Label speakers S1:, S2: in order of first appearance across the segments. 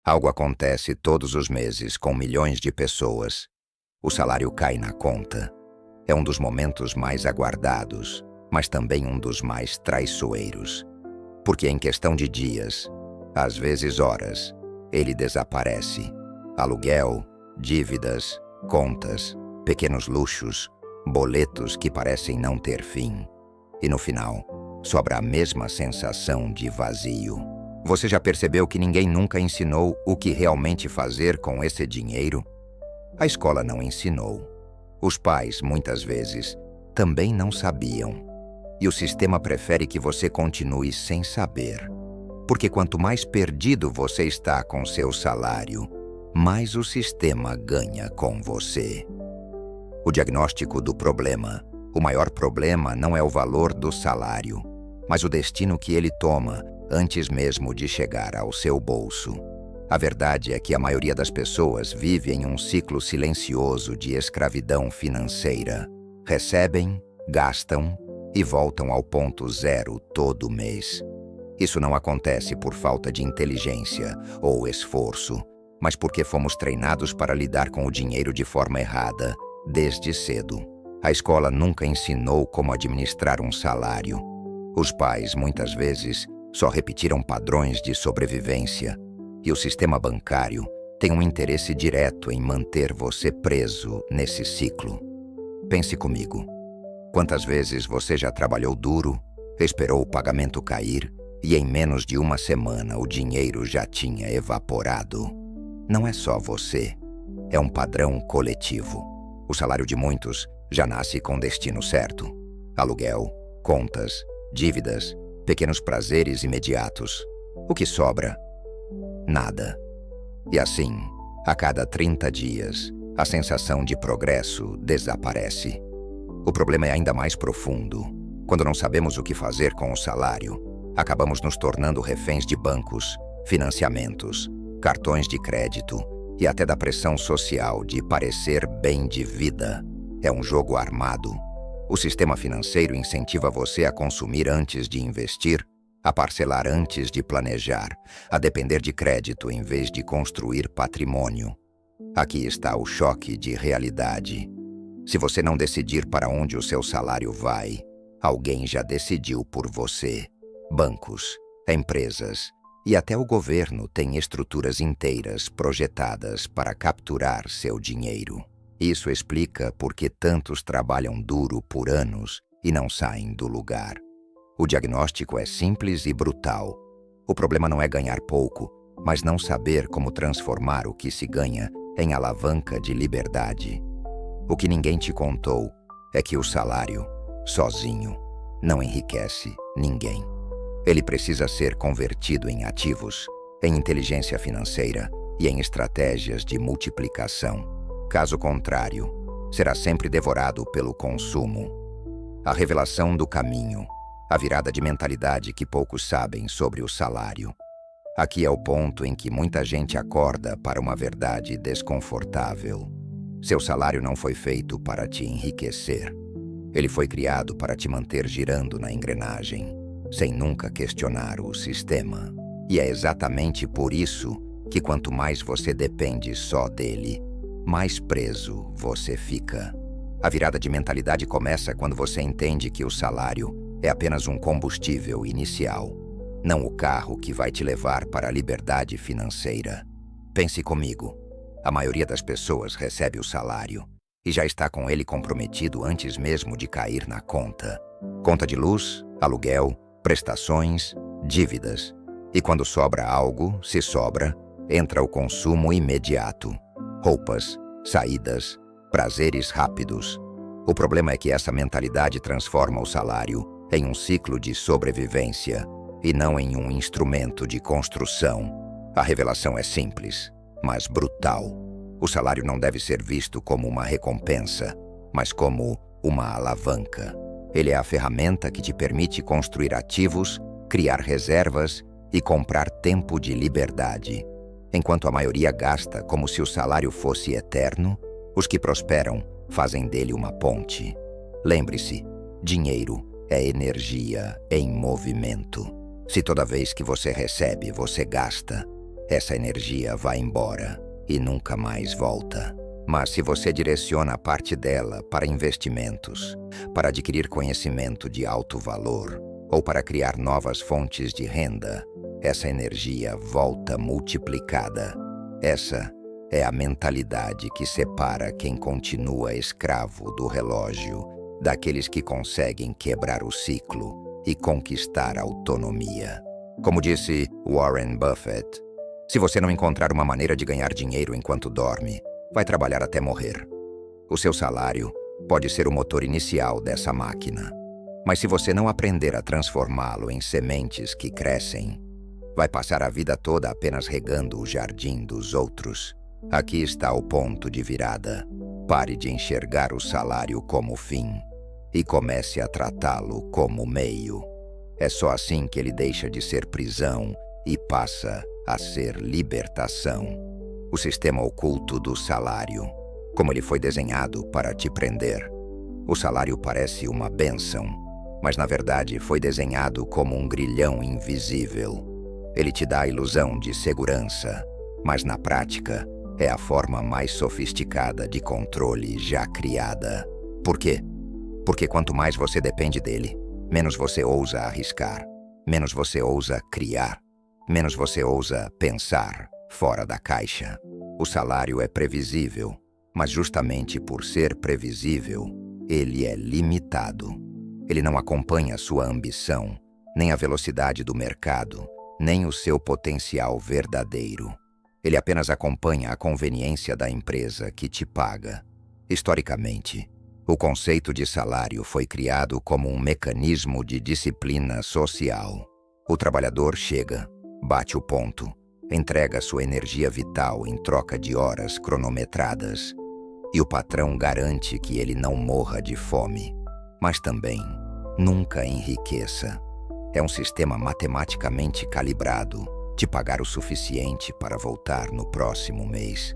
S1: Algo acontece todos os meses com milhões de pessoas. O salário cai na conta. É um dos momentos mais aguardados, mas também um dos mais traiçoeiros. Porque em questão de dias, às vezes horas, ele desaparece. Aluguel, dívidas, contas, pequenos luxos, boletos que parecem não ter fim. E no final, sobra a mesma sensação de vazio. Você já percebeu que ninguém nunca ensinou o que realmente fazer com esse dinheiro? A escola não ensinou. Os pais, muitas vezes, também não sabiam. E o sistema prefere que você continue sem saber. Porque quanto mais perdido você está com seu salário, mais o sistema ganha com você. O diagnóstico do problema. O maior problema não é o valor do salário, mas o destino que ele toma antes mesmo de chegar ao seu bolso. A verdade é que a maioria das pessoas vive em um ciclo silencioso de escravidão financeira. Recebem, gastam e voltam ao ponto zero todo mês. Isso não acontece por falta de inteligência ou esforço, mas porque fomos treinados para lidar com o dinheiro de forma errada desde cedo. A escola nunca ensinou como administrar um salário. Os pais, muitas vezes, só repetiram padrões de sobrevivência. E o sistema bancário tem um interesse direto em manter você preso nesse ciclo. Pense comigo. Quantas vezes você já trabalhou duro, esperou o pagamento cair e em menos de uma semana o dinheiro já tinha evaporado? Não é só você. É um padrão coletivo. O salário de muitos já nasce com destino certo. Aluguel, contas, dívidas, pequenos prazeres imediatos. O que sobra? Nada. E assim, a cada 30 dias, a sensação de progresso desaparece. O problema é ainda mais profundo. Quando não sabemos o que fazer com o salário, acabamos nos tornando reféns de bancos, financiamentos, cartões de crédito e até da pressão social de parecer bem de vida. É um jogo armado. O sistema financeiro incentiva você a consumir antes de investir, a parcelar antes de planejar, a depender de crédito em vez de construir patrimônio. Aqui está o choque de realidade. Se você não decidir para onde o seu salário vai, alguém já decidiu por você. Bancos, empresas e até o governo têm estruturas inteiras projetadas para capturar seu dinheiro. Isso explica por que tantos trabalham duro por anos e não saem do lugar. O diagnóstico é simples e brutal. O problema não é ganhar pouco, mas não saber como transformar o que se ganha em alavanca de liberdade. O que ninguém te contou é que o salário, sozinho, não enriquece ninguém. Ele precisa ser convertido em ativos, em inteligência financeira e em estratégias de multiplicação. Caso contrário, será sempre devorado pelo consumo. A revelação do caminho, a virada de mentalidade que poucos sabem sobre o salário. Aqui é o ponto em que muita gente acorda para uma verdade desconfortável. Seu salário não foi feito para te enriquecer. Ele foi criado para te manter girando na engrenagem, sem nunca questionar o sistema. E é exatamente por isso que quanto mais você depende só dele, mais preso você fica. A virada de mentalidade começa quando você entende que o salário é apenas um combustível inicial, não o carro que vai te levar para a liberdade financeira. Pense comigo. A maioria das pessoas recebe o salário e já está com ele comprometido antes mesmo de cair na conta. Conta de luz, aluguel, prestações, dívidas. E quando sobra algo, se sobra, entra o consumo imediato. Roupas, saídas, prazeres rápidos. O problema é que essa mentalidade transforma o salário em um ciclo de sobrevivência e não em um instrumento de construção. A revelação é simples, mas brutal. O salário não deve ser visto como uma recompensa, mas como uma alavanca. Ele é a ferramenta que te permite construir ativos, criar reservas e comprar tempo de liberdade. Enquanto a maioria gasta como se o salário fosse eterno, os que prosperam fazem dele uma ponte. Lembre-se, dinheiro é energia em movimento. Se toda vez que você recebe, você gasta, essa energia vai embora e nunca mais volta. Mas se você direciona parte dela para investimentos, para adquirir conhecimento de alto valor ou para criar novas fontes de renda, essa energia volta multiplicada. Essa é a mentalidade que separa quem continua escravo do relógio daqueles que conseguem quebrar o ciclo e conquistar autonomia. Como disse Warren Buffett, se você não encontrar uma maneira de ganhar dinheiro enquanto dorme, vai trabalhar até morrer. O seu salário pode ser o motor inicial dessa máquina, mas se você não aprender a transformá-lo em sementes que crescem, vai passar a vida toda apenas regando o jardim dos outros. Aqui está o ponto de virada. Pare de enxergar o salário como fim e comece a tratá-lo como meio. É só assim que ele deixa de ser prisão e passa a ser libertação. O sistema oculto do salário, como ele foi desenhado para te prender. O salário parece uma bênção, mas na verdade foi desenhado como um grilhão invisível. Ele te dá a ilusão de segurança, mas na prática é a forma mais sofisticada de controle já criada. Por quê? Porque quanto mais você depende dele, menos você ousa arriscar, menos você ousa criar, menos você ousa pensar fora da caixa. O salário é previsível, mas justamente por ser previsível, ele é limitado. Ele não acompanha sua ambição, nem a velocidade do mercado, nem o seu potencial verdadeiro. Ele apenas acompanha a conveniência da empresa que te paga. Historicamente, o conceito de salário foi criado como um mecanismo de disciplina social. O trabalhador chega, bate o ponto, entrega sua energia vital em troca de horas cronometradas, e o patrão garante que ele não morra de fome, mas também nunca enriqueça. É um sistema matematicamente calibrado, te pagar o suficiente para voltar no próximo mês,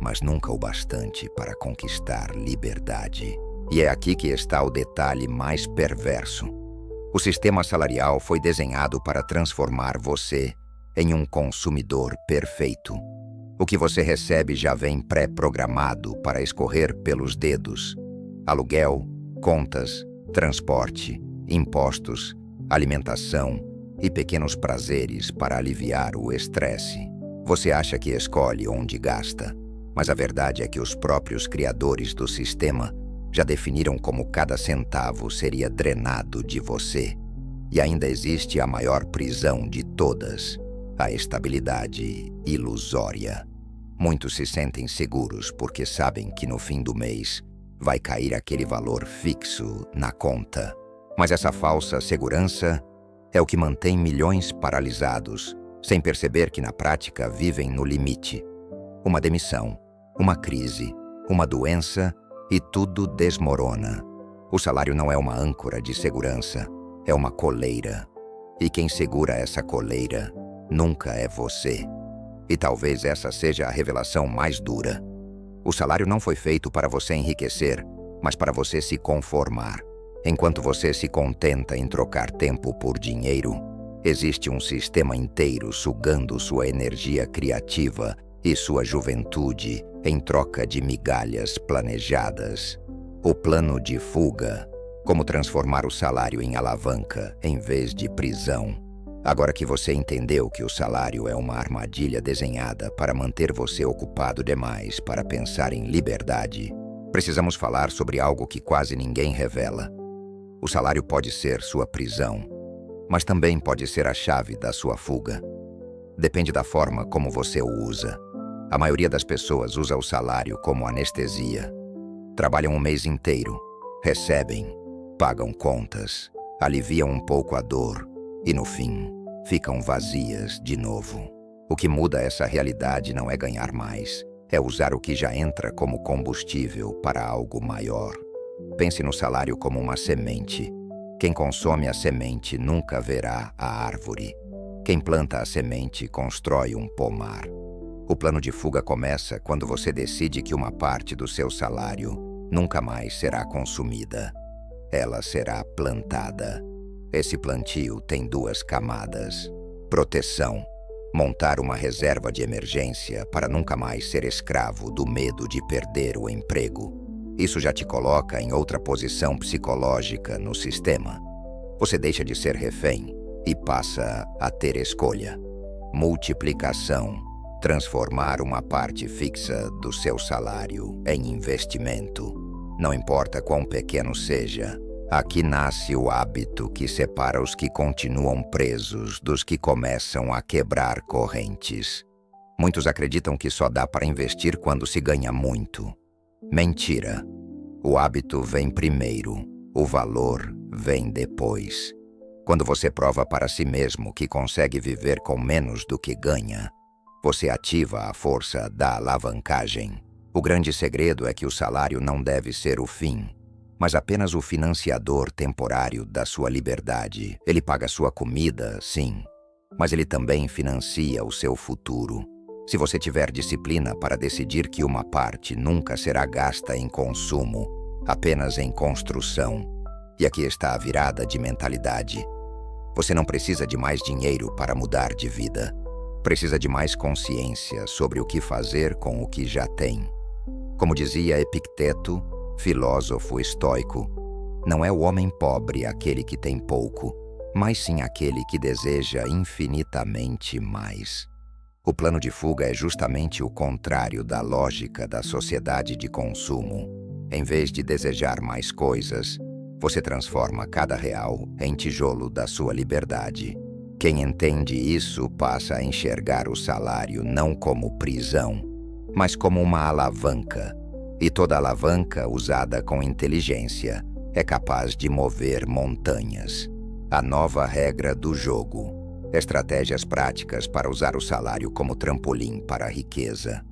S1: mas nunca o bastante para conquistar liberdade. E é aqui que está o detalhe mais perverso. O sistema salarial foi desenhado para transformar você em um consumidor perfeito. O que você recebe já vem pré-programado para escorrer pelos dedos. Aluguel, contas, transporte, impostos, alimentação e pequenos prazeres para aliviar o estresse. Você acha que escolhe onde gasta, mas a verdade é que os próprios criadores do sistema já definiram como cada centavo seria drenado de você. E ainda existe a maior prisão de todas, a estabilidade ilusória. Muitos se sentem seguros porque sabem que no fim do mês vai cair aquele valor fixo na conta. Mas essa falsa segurança é o que mantém milhões paralisados, sem perceber que na prática vivem no limite. Uma demissão, uma crise, uma doença e tudo desmorona. O salário não é uma âncora de segurança, é uma coleira. E quem segura essa coleira nunca é você. E talvez essa seja a revelação mais dura. O salário não foi feito para você enriquecer, mas para você se conformar. Enquanto você se contenta em trocar tempo por dinheiro, existe um sistema inteiro sugando sua energia criativa e sua juventude em troca de migalhas planejadas. O plano de fuga, como transformar o salário em alavanca em vez de prisão. Agora que você entendeu que o salário é uma armadilha desenhada para manter você ocupado demais para pensar em liberdade, precisamos falar sobre algo que quase ninguém revela. O salário pode ser sua prisão, mas também pode ser a chave da sua fuga. Depende da forma como você o usa. A maioria das pessoas usa o salário como anestesia. Trabalham um mês inteiro, recebem, pagam contas, aliviam um pouco a dor e, no fim, ficam vazias de novo. O que muda essa realidade não é ganhar mais, é usar o que já entra como combustível para algo maior. Pense no salário como uma semente. Quem consome a semente nunca verá a árvore. Quem planta a semente constrói um pomar. O plano de fuga começa quando você decide que uma parte do seu salário nunca mais será consumida. Ela será plantada. Esse plantio tem duas camadas. Proteção. montar uma reserva de emergência para nunca mais ser escravo do medo de perder o emprego. Isso já te coloca em outra posição psicológica no sistema. Você deixa de ser refém e passa a ter escolha. Multiplicação. Transformar uma parte fixa do seu salário em investimento. Não importa quão pequeno seja, aqui nasce o hábito que separa os que continuam presos dos que começam a quebrar correntes. Muitos acreditam que só dá para investir quando se ganha muito. Mentira. O hábito vem primeiro, o valor vem depois. Quando você prova para si mesmo que consegue viver com menos do que ganha, você ativa a força da alavancagem. O grande segredo é que o salário não deve ser o fim, mas apenas o financiador temporário da sua liberdade. Ele paga sua comida, sim, mas ele também financia o seu futuro. Se você tiver disciplina para decidir que uma parte nunca será gasta em consumo, apenas em construção, e aqui está a virada de mentalidade. Você não precisa de mais dinheiro para mudar de vida. Precisa de mais consciência sobre o que fazer com o que já tem. Como dizia Epicteto, filósofo estoico, não é o homem pobre aquele que tem pouco, mas sim aquele que deseja infinitamente mais. O plano de fuga é justamente o contrário da lógica da sociedade de consumo. Em vez de desejar mais coisas, você transforma cada real em tijolo da sua liberdade. Quem entende isso passa a enxergar o salário não como prisão, mas como uma alavanca. E toda alavanca usada com inteligência é capaz de mover montanhas. A nova regra do jogo. Estratégias práticas para usar o salário como trampolim para a riqueza.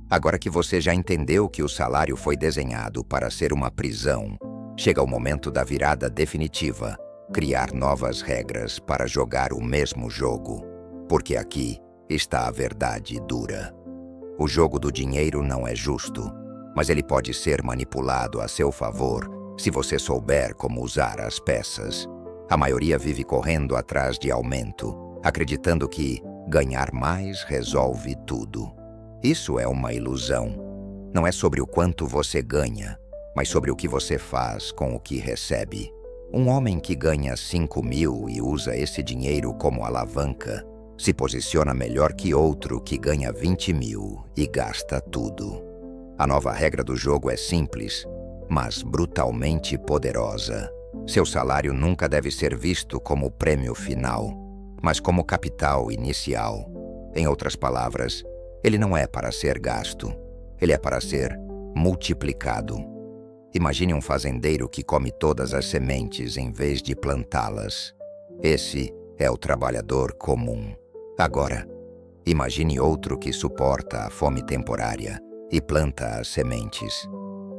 S1: Agora que você já entendeu que o salário foi desenhado para ser uma prisão, chega o momento da virada definitiva. Criar novas regras para jogar o mesmo jogo, porque aqui está a verdade dura. O jogo do dinheiro não é justo, mas ele pode ser manipulado a seu favor se você souber como usar as peças. A maioria vive correndo atrás de aumento, acreditando que ganhar mais resolve tudo. Isso é uma ilusão. Não é sobre o quanto você ganha, mas sobre o que você faz com o que recebe. Um homem que ganha 5.000 e usa esse dinheiro como alavanca se posiciona melhor que outro que ganha 20.000 e gasta tudo. A nova regra do jogo é simples, mas brutalmente poderosa. Seu salário nunca deve ser visto como prêmio final, mas como capital inicial. Em outras palavras, ele não é para ser gasto, ele é para ser multiplicado. Imagine um fazendeiro que come todas as sementes em vez de plantá-las. Esse é o trabalhador comum. Agora, imagine outro que suporta a fome temporária e planta as sementes.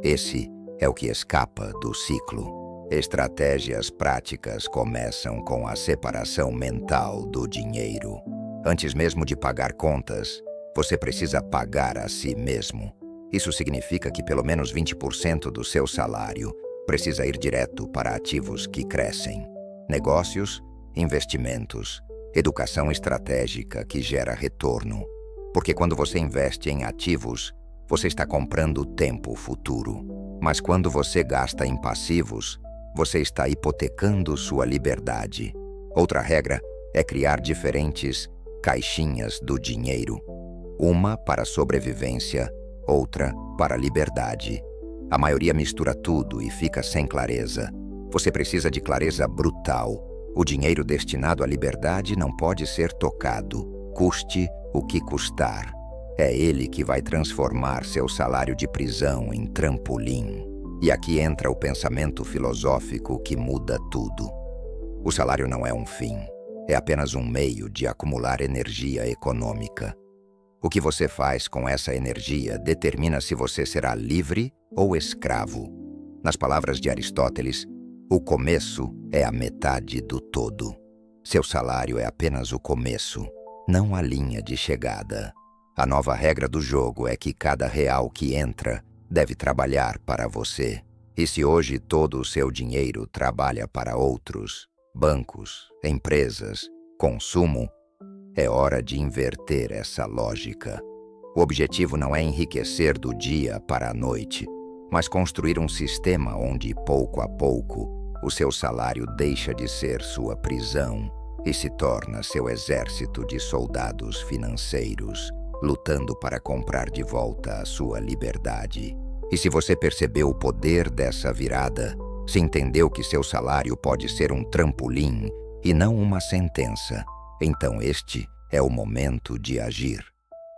S1: Esse é o que escapa do ciclo. Estratégias práticas começam com a separação mental do dinheiro. Antes mesmo de pagar contas, você precisa pagar a si mesmo. Isso significa que pelo menos 20% do seu salário precisa ir direto para ativos que crescem. Negócios, investimentos, educação estratégica que gera retorno. Porque quando você investe em ativos, você está comprando tempo futuro. Mas quando você gasta em passivos, você está hipotecando sua liberdade. Outra regra é criar diferentes caixinhas do dinheiro. Uma para sobrevivência, outra para liberdade. A maioria mistura tudo e fica sem clareza. Você precisa de clareza brutal. O dinheiro destinado à liberdade não pode ser tocado, custe o que custar. É ele que vai transformar seu salário de prisão em trampolim. E aqui entra o pensamento filosófico que muda tudo. O salário não é um fim, é apenas um meio de acumular energia econômica. O que você faz com essa energia determina se você será livre ou escravo. Nas palavras de Aristóteles, o começo é a metade do todo. Seu salário é apenas o começo, não a linha de chegada. A nova regra do jogo é que cada real que entra deve trabalhar para você. E se hoje todo o seu dinheiro trabalha para outros, bancos, empresas, consumo, É hora de inverter essa lógica. O objetivo não é enriquecer do dia para a noite, mas construir um sistema onde, pouco a pouco, o seu salário deixa de ser sua prisão e se torna seu exército de soldados financeiros, lutando para comprar de volta a sua liberdade. E se você percebeu o poder dessa virada, se entendeu que seu salário pode ser um trampolim e não uma sentença, então este é o momento de agir.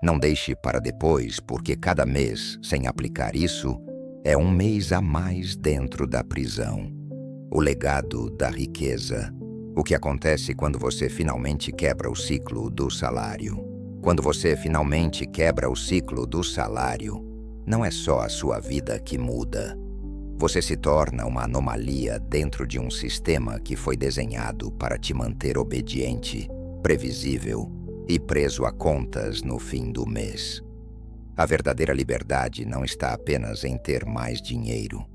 S1: Não deixe para depois, porque cada mês, sem aplicar isso, é um mês a mais dentro da prisão. O legado da riqueza. O que acontece quando você finalmente quebra o ciclo do salário? Quando você finalmente quebra o ciclo do salário, não é só a sua vida que muda. Você se torna uma anomalia dentro de um sistema que foi desenhado para te manter obediente, previsível e preso a contas no fim do mês. A verdadeira liberdade não está apenas em ter mais dinheiro.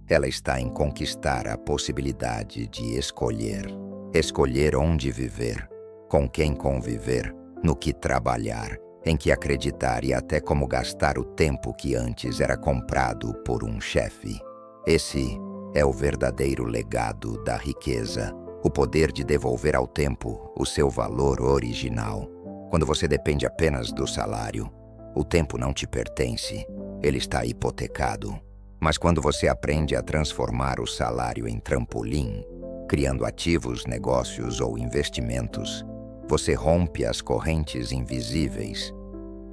S1: Ela está em conquistar a possibilidade de escolher. Escolher onde viver, com quem conviver, no que trabalhar, em que acreditar e até como gastar o tempo que antes era comprado por um chefe. Esse é o verdadeiro legado da riqueza, o poder de devolver ao tempo o seu valor original. Quando você depende apenas do salário, o tempo não te pertence, ele está hipotecado. Mas quando você aprende a transformar o salário em trampolim, criando ativos, negócios ou investimentos, você rompe as correntes invisíveis.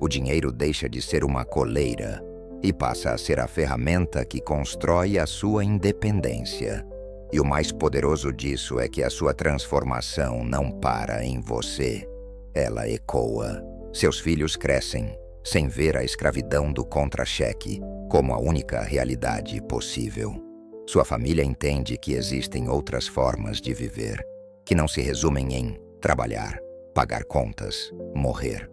S1: O dinheiro deixa de ser uma coleira e passa a ser a ferramenta que constrói a sua independência. E o mais poderoso disso é que a sua transformação não para em você. Ela ecoa. Seus filhos crescem, sem ver a escravidão do contra-cheque como a única realidade possível. Sua família entende que existem outras formas de viver, que não se resumem em trabalhar, pagar contas, morrer.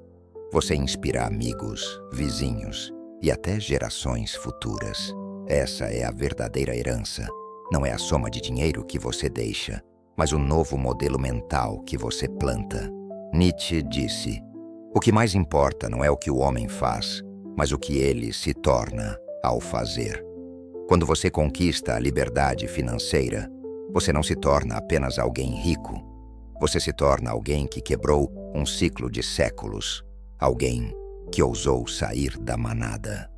S1: Você inspira amigos, vizinhos e até gerações futuras. Essa é a verdadeira herança. Não é a soma de dinheiro que você deixa, mas o novo modelo mental que você planta. Nietzsche disse: o que mais importa não é o que o homem faz, mas o que ele se torna ao fazer. Quando você conquista a liberdade financeira, você não se torna apenas alguém rico. Você se torna alguém que quebrou um ciclo de séculos. Alguém que ousou sair da manada.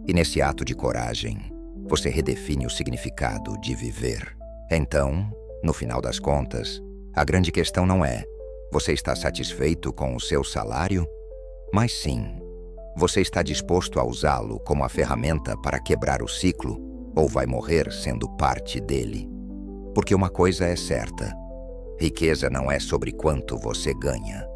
S1: E nesse ato de coragem, você redefine o significado de viver. Então, no final das contas, a grande questão não é: você está satisfeito com o seu salário? Mas sim, você está disposto a usá-lo como a ferramenta para quebrar o ciclo ou vai morrer sendo parte dele? Porque uma coisa é certa: riqueza não é sobre quanto você ganha.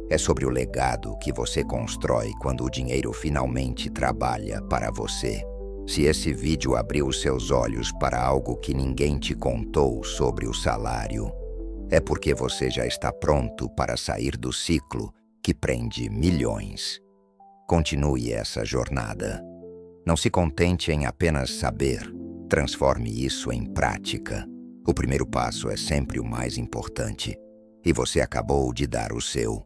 S1: É sobre o legado que você constrói quando o dinheiro finalmente trabalha para você. Se esse vídeo abriu os seus olhos para algo que ninguém te contou sobre o salário, é porque você já está pronto para sair do ciclo que prende milhões. Continue essa jornada. Não se contente em apenas saber. Transforme isso em prática. O primeiro passo é sempre o mais importante. E você acabou de dar o seu.